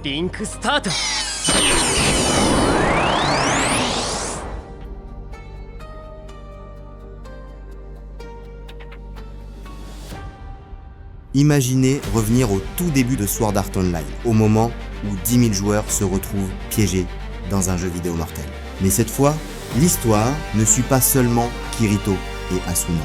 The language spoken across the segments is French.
リンクスタート。 Imaginez revenir au tout début de Sword Art Online, au moment où 10 000 joueurs se retrouvent piégés dans un jeu vidéo mortel. Mais cette fois, l'histoire ne suit pas seulement Kirito et Asuna.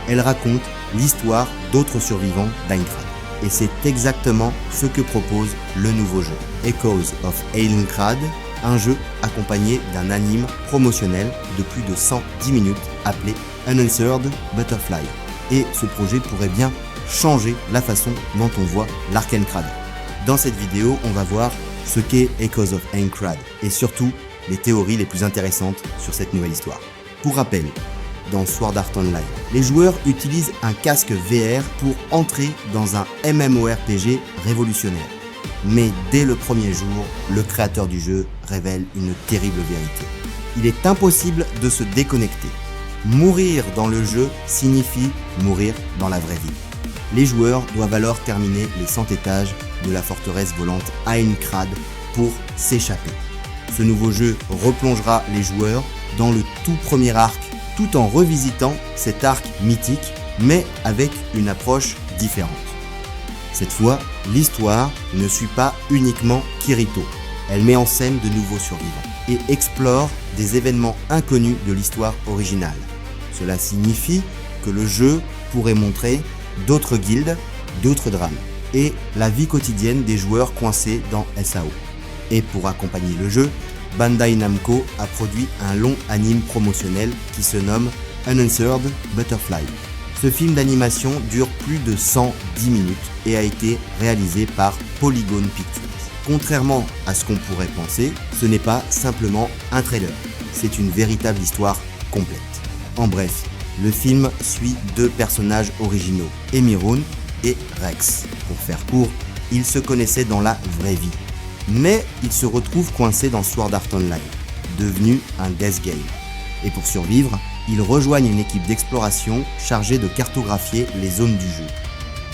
Elle raconte l'histoire d'autres survivants d'Aincrad. Et c'est exactement ce que propose le nouveau jeu, Echoes of Aincrad, un jeu accompagné d'un anime promotionnel de plus de 110 minutes appelé Unanswered Butterfly. Et ce projet pourrait bien changer la façon dont on voit l'arc Aincrad. Dans cette vidéo, on va voir ce qu'est Echoes of Aincrad et surtout les théories les plus intéressantes sur cette nouvelle histoire. Pour rappel, dans Sword Art Online, les joueurs utilisent un casque VR pour entrer dans un MMORPG révolutionnaire. Mais dès le premier jour, le créateur du jeu révèle une terrible vérité. Il est impossible de se déconnecter. Mourir dans le jeu signifie mourir dans la vraie vie. Les joueurs doivent alors terminer les 100 étages de la forteresse volante Aincrad pour s'échapper. Ce nouveau jeu replongera les joueurs dans le tout premier arc, tout en revisitant cet arc mythique, mais avec une approche différente. Cette fois, l'histoire ne suit pas uniquement Kirito. Elle met en scène de nouveaux survivants et explore des événements inconnus de l'histoire originale. Cela signifie que le jeu pourrait montrer d'autres guildes, d'autres drames et la vie quotidienne des joueurs coincés dans SAO. Et pour accompagner le jeu, Bandai Namco a produit un long anime promotionnel qui se nomme Unanswered Butterfly. Ce film d'animation dure plus de 110 minutes et a été réalisé par Polygon Pictures. Contrairement à ce qu'on pourrait penser, ce n'est pas simplement un trailer, c'est une véritable histoire complète. En bref, le film suit deux personnages originaux, Emirun et Rex. Pour faire court, ils se connaissaient dans la vraie vie. Mais ils se retrouvent coincés dans Sword Art Online, devenu un death game. Et pour survivre, ils rejoignent une équipe d'exploration chargée de cartographier les zones du jeu.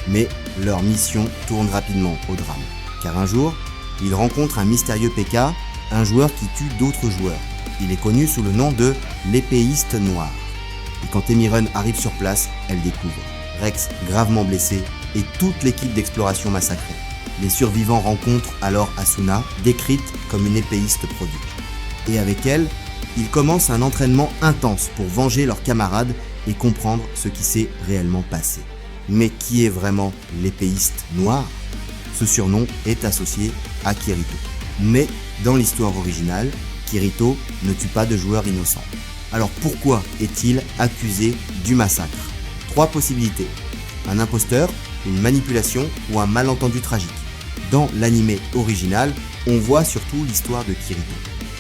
Mais leur mission tourne rapidement au drame, car un jour, ils rencontrent un mystérieux PK, un joueur qui tue d'autres joueurs. Il est connu sous le nom de l'épéiste noir. Et quand Emirun arrive sur place, elle découvre Rex gravement blessé et toute l'équipe d'exploration massacrée. Les survivants rencontrent alors Asuna, décrite comme une épéiste prodige. Et avec elle, ils commencent un entraînement intense pour venger leurs camarades et comprendre ce qui s'est réellement passé. Mais qui est vraiment l'épéiste noire ? Ce surnom est associé à Kirito. Mais dans l'histoire originale, Kirito ne tue pas de joueurs innocents. Alors pourquoi est-il accusé du massacre ? 3 possibilités. Un imposteur, une manipulation ou un malentendu tragique. Dans l'anime original, on voit surtout l'histoire de Kirito.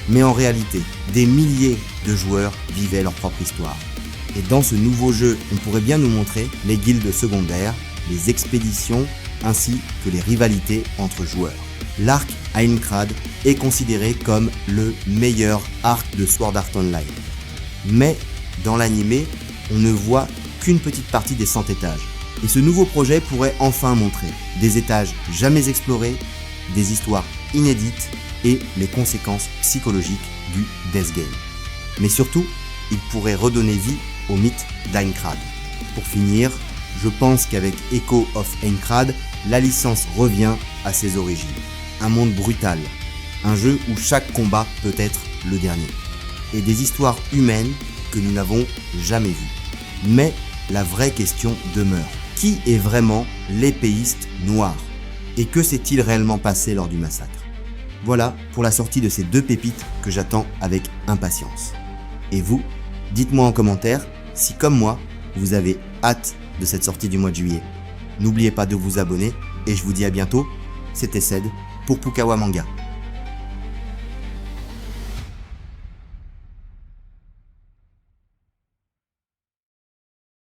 Mais en réalité, des milliers de joueurs vivaient leur propre histoire. Et dans ce nouveau jeu, on pourrait bien nous montrer les guildes secondaires, les expéditions, ainsi que les rivalités entre joueurs. L'arc Aincrad est considéré comme le meilleur arc de Sword Art Online. Mais dans l'anime, on ne voit qu'une petite partie des 100 étages. Et ce nouveau projet pourrait enfin montrer des étages jamais explorés, des histoires inédites et les conséquences psychologiques du death game. Mais surtout, il pourrait redonner vie au mythe d'Aincrad. Pour finir, je pense qu'avec Echoes of Aincrad, la licence revient à ses origines. Un monde brutal, un jeu où chaque combat peut être le dernier. Et des histoires humaines que nous n'avons jamais vues. Mais la vraie question demeure. Qui est vraiment l'épéiste noir ? Et que s'est-il réellement passé lors du massacre ? Voilà pour la sortie de ces 2 pépites que j'attends avec impatience. Et vous, dites-moi en commentaire si comme moi, vous avez hâte de cette sortie du mois de juillet. N'oubliez pas de vous abonner et je vous dis à bientôt. C'était Ced pour Pukawa Manga.